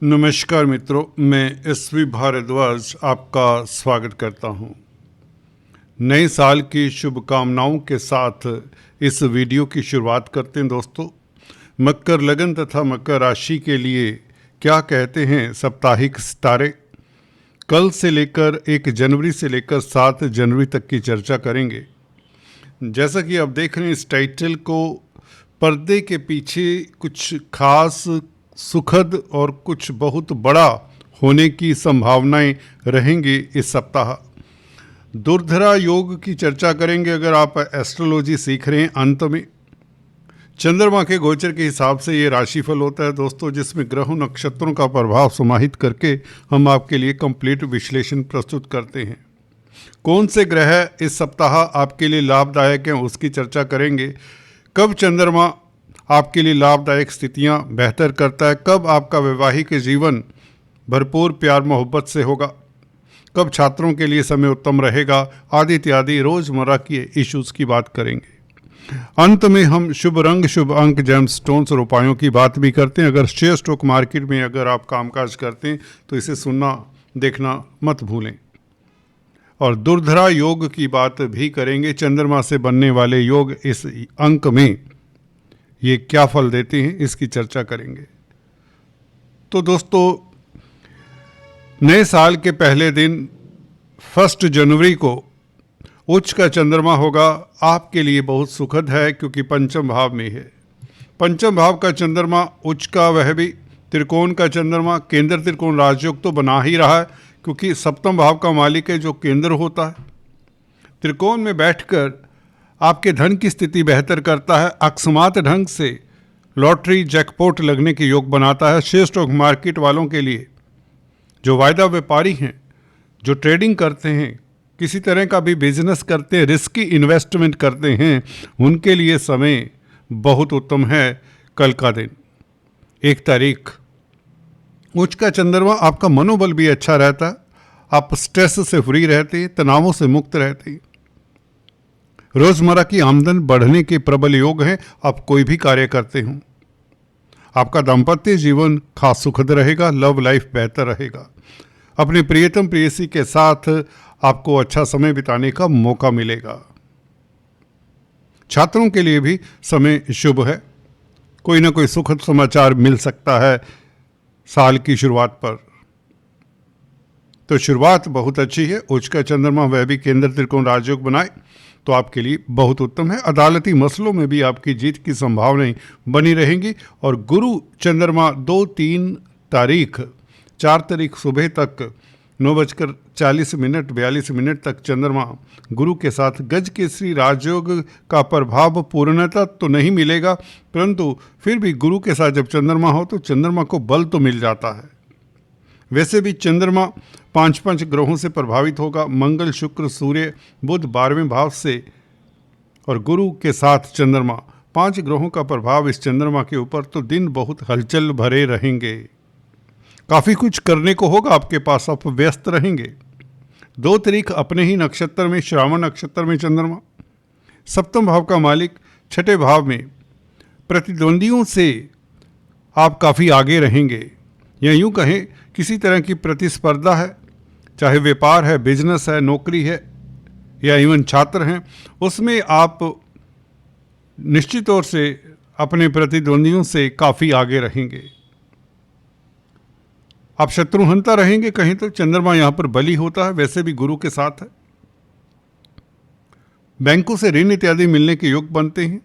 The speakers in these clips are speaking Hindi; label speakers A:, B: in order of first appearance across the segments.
A: नमस्कार मित्रों, मैं एसवी भारद्वाज आपका स्वागत करता हूं। नए साल की शुभकामनाओं के साथ इस वीडियो की शुरुआत करते हैं। दोस्तों, मकर लगन तथा मकर राशि के लिए क्या कहते हैं साप्ताहिक सितारे। कल से लेकर 1 जनवरी से लेकर 7 जनवरी तक की चर्चा करेंगे। जैसा कि आप देख रहे हैं इस टाइटल को, पर्दे के पीछे कुछ खास, सुखद और कुछ बहुत बड़ा होने की संभावनाएं रहेंगी इस सप्ताह। दुर्धरा योग की चर्चा करेंगे। अगर आप एस्ट्रोलॉजी सीख रहे हैं, अंत में चंद्रमा के गोचर के हिसाब से ये राशिफल होता है दोस्तों, जिसमें ग्रहों नक्षत्रों का प्रभाव समाहित करके हम आपके लिए कंप्लीट विश्लेषण प्रस्तुत करते हैं। कौन से ग्रह इस सप्ताह आपके लिए लाभदायक हैं उसकी चर्चा करेंगे। कब चंद्रमा आपके लिए लाभदायक स्थितियां बेहतर करता है, कब आपका वैवाहिक जीवन भरपूर प्यार मोहब्बत से होगा, कब छात्रों के लिए समय उत्तम रहेगा, आदि इत्यादि रोजमर्रा की इश्यूज की बात करेंगे। अंत में हम शुभ रंग, शुभ अंक, जेम स्टोन्स और उपायों की बात भी करते हैं। अगर शेयर स्टॉक मार्केट में अगर आप कामकाज करते हैं तो इसे सुनना देखना मत भूलें। और दुर्धरा योग की बात भी करेंगे। चंद्रमा से बनने वाले योग इस अंक में ये क्या फल देते हैं इसकी चर्चा करेंगे। तो दोस्तों, नए साल के पहले दिन 1 जनवरी को उच्च का चंद्रमा होगा। आपके लिए बहुत सुखद है क्योंकि पंचम भाव में है। पंचम भाव का चंद्रमा उच्च का, वह भी त्रिकोण का चंद्रमा, केंद्र त्रिकोण राजयोग तो बना ही रहा है क्योंकि सप्तम भाव का मालिक है जो केंद्र होता है। त्रिकोण में बैठकर आपके धन की स्थिति बेहतर करता है। अकस्मात ढंग से लॉटरी जैकपॉट लगने के योग बनाता है। शेयर स्टॉक मार्केट वालों के लिए, जो वायदा व्यापारी हैं, जो ट्रेडिंग करते हैं, किसी तरह का भी बिजनेस करते हैं, रिस्की इन्वेस्टमेंट करते हैं, उनके लिए समय बहुत उत्तम है। कल का दिन 1 तारीख, उच्च का चंद्रमा, आपका मनोबल भी अच्छा रहता है। आप स्ट्रेस से फ्री रहते हैं, तनावों से मुक्त रहते हैं। रोजमर्रा की आमदन बढ़ने के प्रबल योग हैं। आप कोई भी कार्य करते हों, आपका दाम्पत्य जीवन खास सुखद रहेगा। लव लाइफ बेहतर रहेगा। अपने प्रियतम प्रेयसी के साथ आपको अच्छा समय बिताने का मौका मिलेगा। छात्रों के लिए भी समय शुभ है। कोई ना कोई सुखद समाचार मिल सकता है साल की शुरुआत पर। तो शुरुआत बहुत अच्छी है। उच्च का चंद्रमा, वह भी केंद्र त्रिकोण राजयोग बनाए तो आपके लिए बहुत उत्तम है। अदालती मसलों में भी आपकी जीत की संभावनाएं बनी रहेंगी। और गुरु चंद्रमा 2-3 तारीख, 4 तारीख सुबह तक 9:40 तक चंद्रमा गुरु के साथ गज केसरी राजयोग का प्रभाव पूर्णतः तो नहीं मिलेगा, परंतु फिर भी गुरु के साथ जब चंद्रमा हो तो चंद्रमा को बल तो मिल जाता है। वैसे भी चंद्रमा 5 ग्रहों से प्रभावित होगा। मंगल, शुक्र, सूर्य, बुध 12वें भाव से, और गुरु के साथ चंद्रमा, 5 ग्रहों का प्रभाव इस चंद्रमा के ऊपर। तो दिन बहुत हलचल भरे रहेंगे। काफ़ी कुछ करने को होगा आपके पास, आप व्यस्त रहेंगे। 2 तारीख अपने ही नक्षत्र में, श्रावण नक्षत्र में चंद्रमा, सप्तम भाव का मालिक, 6ठे भाव में। प्रतिद्वंदियों से आप काफ़ी आगे रहेंगे, या यूँ कहें किसी तरह की प्रतिस्पर्धा है, चाहे व्यापार है, बिजनेस है, नौकरी है, या इवन छात्र हैं, उसमें आप निश्चित तौर से अपने प्रतिद्वंदियों से काफ़ी आगे रहेंगे। आप शत्रुहंता रहेंगे कहीं तो। चंद्रमा यहाँ पर बली होता है, वैसे भी गुरु के साथ है। बैंकों से ऋण इत्यादि मिलने के योग बनते हैं।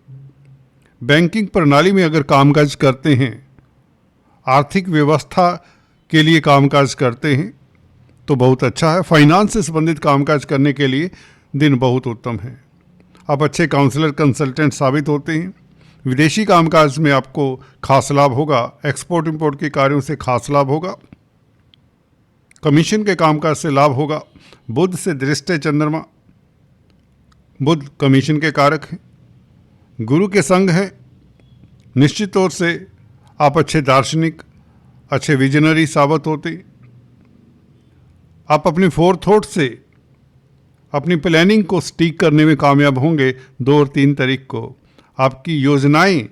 A: बैंकिंग प्रणाली में अगर कामकाज करते हैं, आर्थिक व्यवस्था के लिए कामकाज करते हैं तो बहुत अच्छा है। फाइनेंस से संबंधित कामकाज करने के लिए दिन बहुत उत्तम है। आप अच्छे काउंसलर, कंसल्टेंट साबित होते हैं। विदेशी कामकाज में आपको खास लाभ होगा। एक्सपोर्ट इंपोर्ट के कार्यों से खास लाभ होगा। कमीशन के कामकाज से लाभ होगा। बुध से दृष्ट है चंद्रमा, बुध कमीशन के कारक हैं। गुरु के संग है। निश्चित तौर से आप अच्छे दार्शनिक, अच्छे विजनरी साबित होते। आप अपनी फोरथॉट से अपनी प्लानिंग को स्टिक करने में कामयाब होंगे। 2 और 3 तारीख को आपकी योजनाएं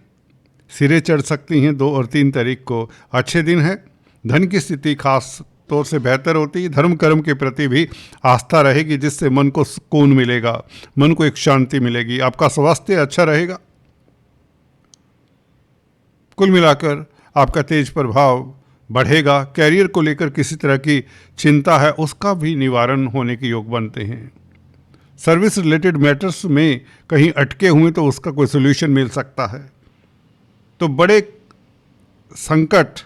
A: सिरे चढ़ सकती हैं। 2 और 3 तारीख को अच्छे दिन है। धन की स्थिति खास तौर से बेहतर होती है। धर्म कर्म के प्रति भी आस्था रहेगी, जिससे मन को सुकून मिलेगा, मन को एक शांति मिलेगी। आपका स्वास्थ्य अच्छा रहेगा। कुल मिलाकर आपका तेज प्रभाव बढ़ेगा। कैरियर को लेकर किसी तरह की चिंता है, उसका भी निवारण होने के योग बनते हैं। सर्विस रिलेटेड मैटर्स में कहीं अटके हुए तो उसका कोई सोल्यूशन मिल सकता है। तो बड़े संकट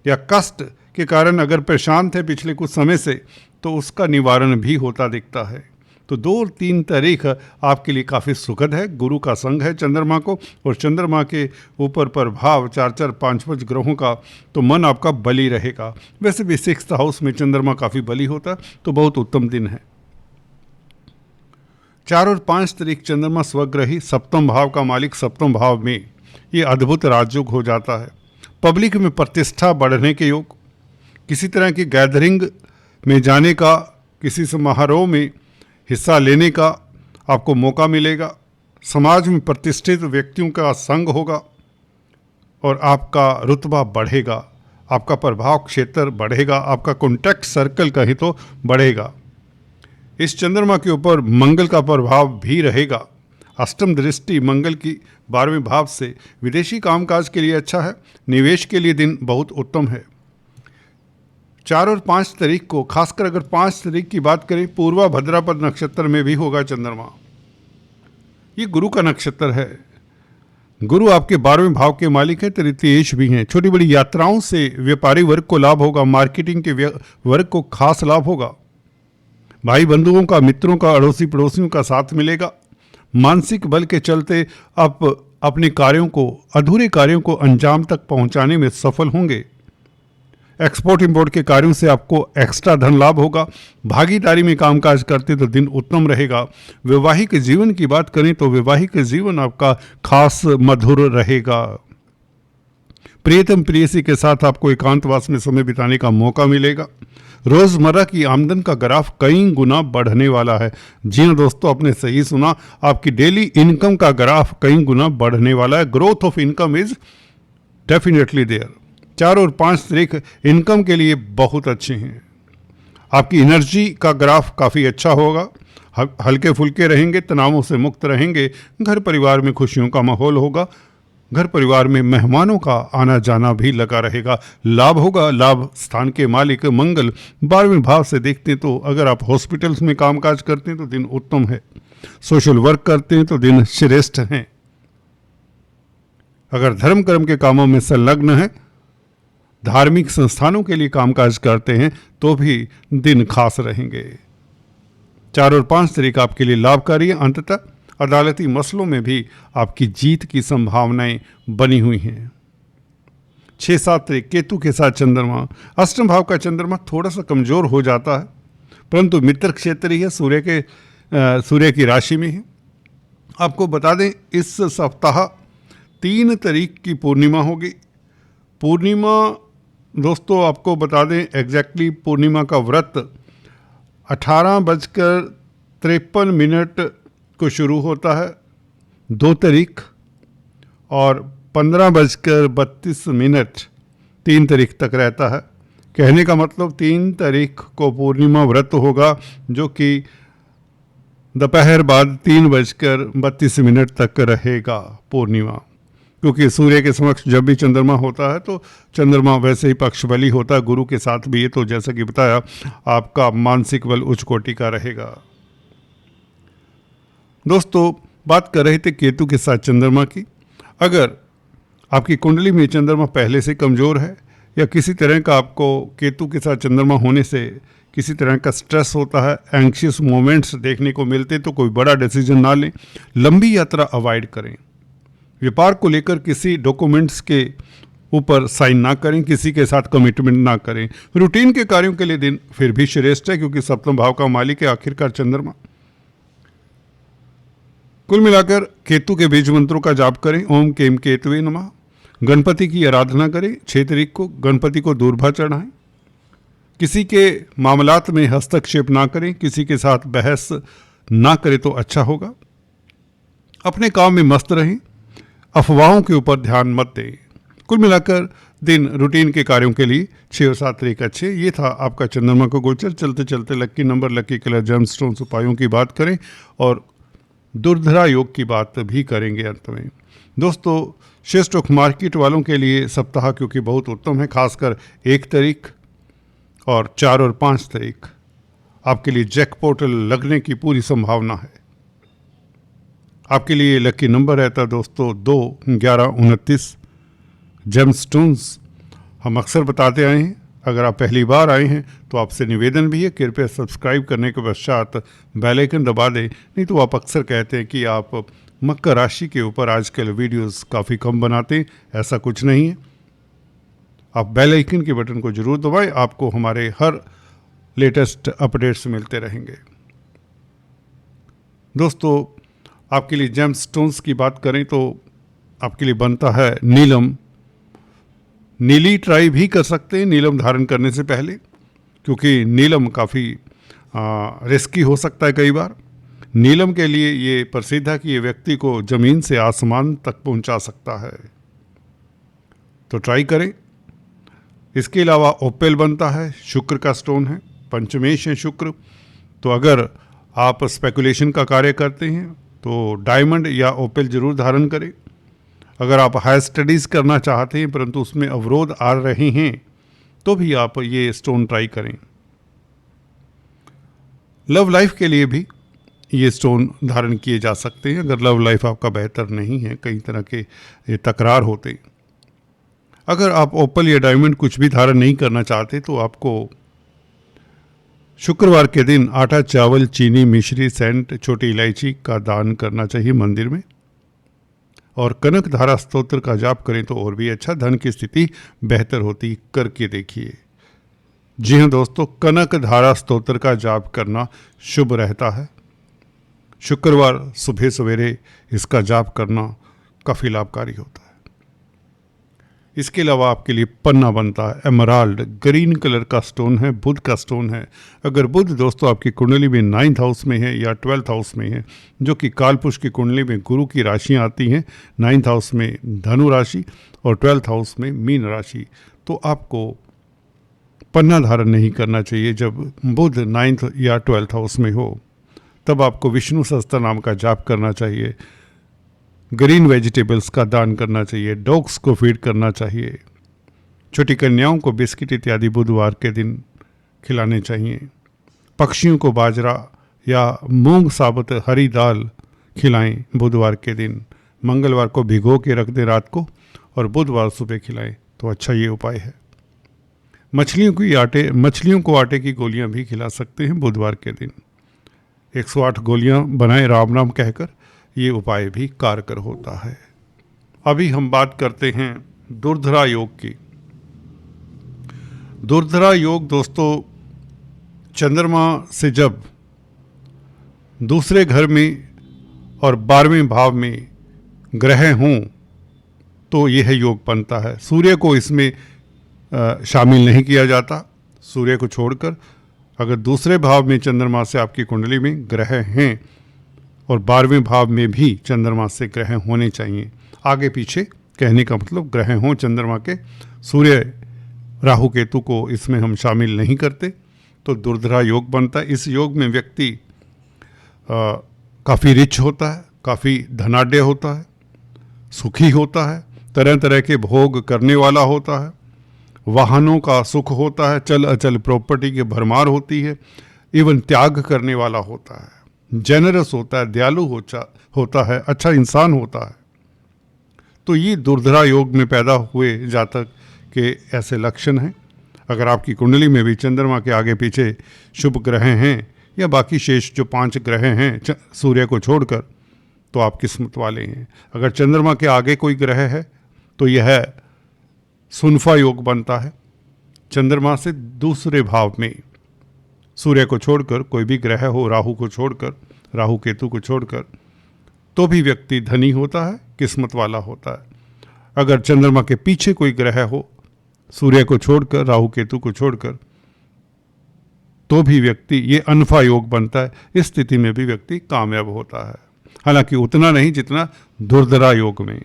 A: या कष्ट के कारण अगर परेशान थे पिछले कुछ समय से, तो उसका निवारण भी होता दिखता है। तो 2 और 3 तारीख आपके लिए काफ़ी सुखद है। गुरु का संग है चंद्रमा को, और चंद्रमा के ऊपर प्रभाव 4-4, 5-5 ग्रहों का, तो मन आपका बली रहेगा। वैसे भी 6th हाउस में चंद्रमा काफ़ी बली होता है, तो बहुत उत्तम दिन है। 4 और 5 तारीख चंद्रमा स्वग्रही, सप्तम भाव का मालिक सप्तम भाव में, ये अद्भुत राजयोग हो जाता है। पब्लिक में प्रतिष्ठा बढ़ने के योग, किसी तरह की गैदरिंग में जाने का, किसी समारोह में हिस्सा लेने का आपको मौका मिलेगा। समाज में प्रतिष्ठित व्यक्तियों का संग होगा और आपका रुतबा बढ़ेगा, आपका प्रभाव क्षेत्र बढ़ेगा, आपका कॉन्टैक्ट सर्कल कहीं तो बढ़ेगा। इस चंद्रमा के ऊपर मंगल का प्रभाव भी रहेगा। अष्टम दृष्टि मंगल की 12वें भाव से विदेशी कामकाज के लिए अच्छा है। निवेश के लिए दिन बहुत उत्तम है। 4 और 5 तारीख को, खासकर अगर 5 तारीख की बात करें, पूर्वा भद्रापद नक्षत्र में भी होगा चंद्रमा। ये गुरु का नक्षत्र है। गुरु आपके 12वें भाव के मालिक हैं, तृतीयेश भी हैं। छोटी बड़ी यात्राओं से व्यापारी वर्ग को लाभ होगा। मार्केटिंग के वर्ग को खास लाभ होगा। भाई बंधुओं का, मित्रों का, अड़ोसी पड़ोसियों का साथ मिलेगा। मानसिक बल के चलते आप अपने कार्यों को, अधूरे कार्यों को अंजाम तक पहुंचाने में सफल होंगे। एक्सपोर्ट इंपोर्ट के कार्यों से आपको एक्स्ट्रा धन लाभ होगा। भागीदारी में कामकाज करते तो दिन उत्तम रहेगा। वैवाहिक जीवन की बात करें तो वैवाहिक जीवन आपका खास मधुर रहेगा। प्रियतम प्रेयसी के साथ आपको एकांतवास में समय बिताने का मौका मिलेगा। रोजमर्रा की आमदन का ग्राफ कई गुना बढ़ने वाला है। जी हाँ दोस्तों, आपने सही सुना, आपकी डेली इनकम का ग्राफ कई गुना बढ़ने वाला है। Growth of income is definitely there. 4 और 5 तारीख इनकम के लिए बहुत अच्छे हैं। आपकी एनर्जी का ग्राफ काफ़ी अच्छा होगा। हल्के फुल्के रहेंगे, तनावों से मुक्त रहेंगे। घर परिवार में खुशियों का माहौल होगा। घर परिवार में मेहमानों का आना जाना भी लगा रहेगा। लाभ होगा। लाभ स्थान के मालिक मंगल 12वें भाव से देखते हैं, तो अगर आप हॉस्पिटल्स में कामकाज करते हैं तो दिन उत्तम है। सोशल वर्क करते हैं तो दिन श्रेष्ठ हैं। अगर धर्म कर्म के कामों में संलग्न है, धार्मिक संस्थानों के लिए कामकाज करते हैं, तो भी दिन खास रहेंगे। 4 और 5 तारीख आपके लिए लाभकारी है। अंततः अदालती मसलों में भी आपकी जीत की संभावनाएं बनी हुई हैं। 6-7 तारीख केतु के साथ चंद्रमा, अष्टम भाव का चंद्रमा थोड़ा सा कमजोर हो जाता है, परंतु मित्र क्षेत्र ही है, सूर्य की राशि में है। आपको बता दें, इस सप्ताह 3 तारीख की पूर्णिमा होगी। पूर्णिमा दोस्तों आपको बता दें, एग्जैक्टली पूर्णिमा का व्रत 18:53 को शुरू होता है 2 तारीख, और 15:32 3 तारीख तक रहता है। कहने का मतलब 3 तारीख को पूर्णिमा व्रत होगा, जो कि दोपहर बाद 3:32 तक रहेगा पूर्णिमा। क्योंकि सूर्य के समक्ष जब भी चंद्रमा होता है तो चंद्रमा वैसे ही पक्ष बली होता है। गुरु के साथ भी ये, तो जैसा कि बताया, आपका मानसिक बल उच्च कोटि का रहेगा। दोस्तों बात कर रहे थे केतु के साथ चंद्रमा की। अगर आपकी कुंडली में चंद्रमा पहले से कमज़ोर है, या किसी तरह का आपको केतु के साथ चंद्रमा होने से किसी तरह का स्ट्रेस होता है, एंग्शियस मोमेंट्स देखने को मिलते, तो कोई बड़ा डिसीजन ना लें। लंबी यात्रा अवॉइड करें। व्यापार को लेकर किसी डॉक्यूमेंट्स के ऊपर साइन ना करें, किसी के साथ कमिटमेंट ना करें। रूटीन के कार्यों के लिए दिन फिर भी श्रेष्ठ है, क्योंकि सप्तम भाव का मालिक है आखिरकार चंद्रमा। कुल मिलाकर केतु के बीज मंत्रों का जाप करें। ओम केम केतुवे नमः। गणपति की आराधना करें। 6 तारीख को गणपति को दूर्वा चढ़ाएं। किसी के मामलात में हस्तक्षेप ना करें, किसी के साथ बहस ना करें तो अच्छा होगा। अपने काम में मस्त रहें, अफवाहों के ऊपर ध्यान मत दें। कुल मिलाकर दिन रूटीन के कार्यों के लिए 6 और 7 तारीख अच्छे। ये था आपका चंद्रमा का गोचर। चलते चलते लक्की नंबर, लक्की कलर, जेमस्टोन्स, उपायों की बात करें और दुर्धरा योग की बात भी करेंगे अंत में। दोस्तों, शेयर स्टॉक मार्केट वालों के लिए सप्ताह क्योंकि बहुत उत्तम है, खासकर 1 तारीख और 4 और 5 तारीख आपके लिए जैकपॉट लगने की पूरी संभावना है। आपके लिए लकी नंबर रहता है दोस्तों 2, 11, 29। जेमस्टोन्स हम अक्सर बताते आए हैं। अगर आप पहली बार आए हैं तो आपसे निवेदन भी है, कृपया सब्सक्राइब करने के पश्चात बेल आइकन दबा दें। नहीं तो आप अक्सर कहते हैं कि आप मकर राशि के ऊपर आजकल वीडियोस काफ़ी कम बनाते हैं। ऐसा कुछ नहीं है। आप बेल आइकन के बटन को जरूर दबाएं, आपको हमारे हर लेटेस्ट अपडेट्स मिलते रहेंगे। दोस्तों, आपके लिए जेमस्टोन्स की बात करें तो आपके लिए बनता है नीलम। नीली ट्राई भी कर सकते हैं नीलम धारण करने से पहले, क्योंकि नीलम काफ़ी रिस्की हो सकता है कई बार। नीलम के लिए ये प्रसिद्ध है कि ये व्यक्ति को ज़मीन से आसमान तक पहुंचा सकता है, तो ट्राई करें। इसके अलावा ओपेल बनता है, शुक्र का स्टोन है, पंचमेश है शुक्र। तो अगर आप स्पेकुलेशन का कार्य करते हैं तो डायमंड या ओपेल जरूर धारण करें। अगर आप हायर स्टडीज़ करना चाहते हैं परंतु उसमें अवरोध आ रहे हैं तो भी आप ये स्टोन ट्राई करें। लव लाइफ के लिए भी ये स्टोन धारण किए जा सकते हैं। अगर लव लाइफ आपका बेहतर नहीं है, कई तरह के ये तकरार होते हैं। अगर आप ओपल या डायमंड कुछ भी धारण नहीं करना चाहते तो आपको शुक्रवार के दिन आटा, चावल, चीनी, मिश्री, सेंट, छोटी इलायची का दान करना चाहिए मंदिर में। और कनक धारा स्तोत्र का जाप करें तो और भी अच्छा, धन की स्थिति बेहतर होती, करके देखिए। जी हाँ दोस्तों, कनक धारा स्तोत्र का जाप करना शुभ रहता है। शुक्रवार सुबह सवेरे इसका जाप करना काफ़ी लाभकारी होता है। इसके अलावा आपके लिए पन्ना बनता है एमराल्ड, ग्रीन कलर का स्टोन है, बुध का स्टोन है। अगर बुध दोस्तों आपकी कुंडली में 9th हाउस में है या 12th हाउस में है, जो कि कालपुरुष की कुंडली में गुरु की राशियां आती हैं, 9th हाउस में धनु राशि और 12th हाउस में मीन राशि, तो आपको पन्ना धारण नहीं करना चाहिए। जब बुध 9th या 12th हाउस में हो तब आपको विष्णु सहस्त्र नाम का जाप करना चाहिए, ग्रीन वेजिटेबल्स का दान करना चाहिए, डॉग्स को फीड करना चाहिए, छोटी कन्याओं को बिस्किट इत्यादि बुधवार के दिन खिलाने चाहिए, पक्षियों को बाजरा या मूंग साबुत हरी दाल खिलाएं बुधवार के दिन, मंगलवार को भिगो के रख दें रात को और बुधवार सुबह खिलाएं तो अच्छा ये उपाय है। मछलियों को आटे की गोलियां भी खिला सकते हैं बुधवार के दिन। 108 गोलियां बनाएं राम नाम कहकर, ये उपाय भी कारगर होता है। अभी हम बात करते हैं दुर्धरा योग की। दुर्धरा योग दोस्तों, चंद्रमा से जब दूसरे घर में और 12वें भाव में ग्रह हों तो यह योग बनता है। सूर्य को इसमें शामिल नहीं किया जाता। सूर्य को छोड़कर अगर दूसरे भाव में चंद्रमा से आपकी कुंडली में ग्रह हैं और 12वें भाव में भी चंद्रमा से ग्रह होने चाहिए, आगे पीछे कहने का मतलब ग्रह हों चंद्रमा के, सूर्य राहु केतु को इसमें हम शामिल नहीं करते, तो दुर्धरा योग बनता है। इस योग में व्यक्ति काफ़ी रिच होता है, काफ़ी धनाढ्य होता है, सुखी होता है, तरह तरह के भोग करने वाला होता है, वाहनों का सुख होता है, चल अचल प्रॉपर्टी की भरमार होती है, इवन त्याग करने वाला होता है, जेनरस होता है, दयालु होता है, अच्छा इंसान होता है। तो ये दुर्धरा योग में पैदा हुए जातक के ऐसे लक्षण हैं। अगर आपकी कुंडली में भी चंद्रमा के आगे पीछे शुभ ग्रह हैं या बाकी शेष जो 5 ग्रह हैं सूर्य को छोड़कर, तो आप किस्मत वाले हैं। अगर चंद्रमा के आगे कोई ग्रह है तो यह सुनफा योग बनता है। चंद्रमा से दूसरे भाव में सूर्य को छोड़कर कोई भी ग्रह हो, राहु को छोड़कर, राहु केतु को छोड़कर, तो भी व्यक्ति धनी होता है, किस्मत वाला होता है। अगर चंद्रमा के पीछे कोई ग्रह हो, सूर्य को छोड़कर, राहु केतु को छोड़कर, तो भी व्यक्ति, ये अनफा योग बनता है। इस स्थिति में भी व्यक्ति कामयाब होता है, हालांकि उतना नहीं जितना दुर्धरा योग में।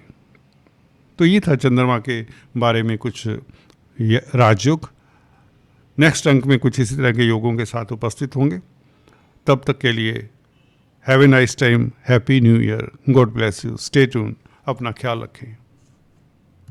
A: तो ये था चंद्रमा के बारे में कुछ राजयोग। नेक्स्ट अंक में कुछ इसी तरह के योगों के साथ उपस्थित होंगे। तब तक के लिए have a nice time, happy new year, God bless you, stay tune, अपना ख्याल रखें।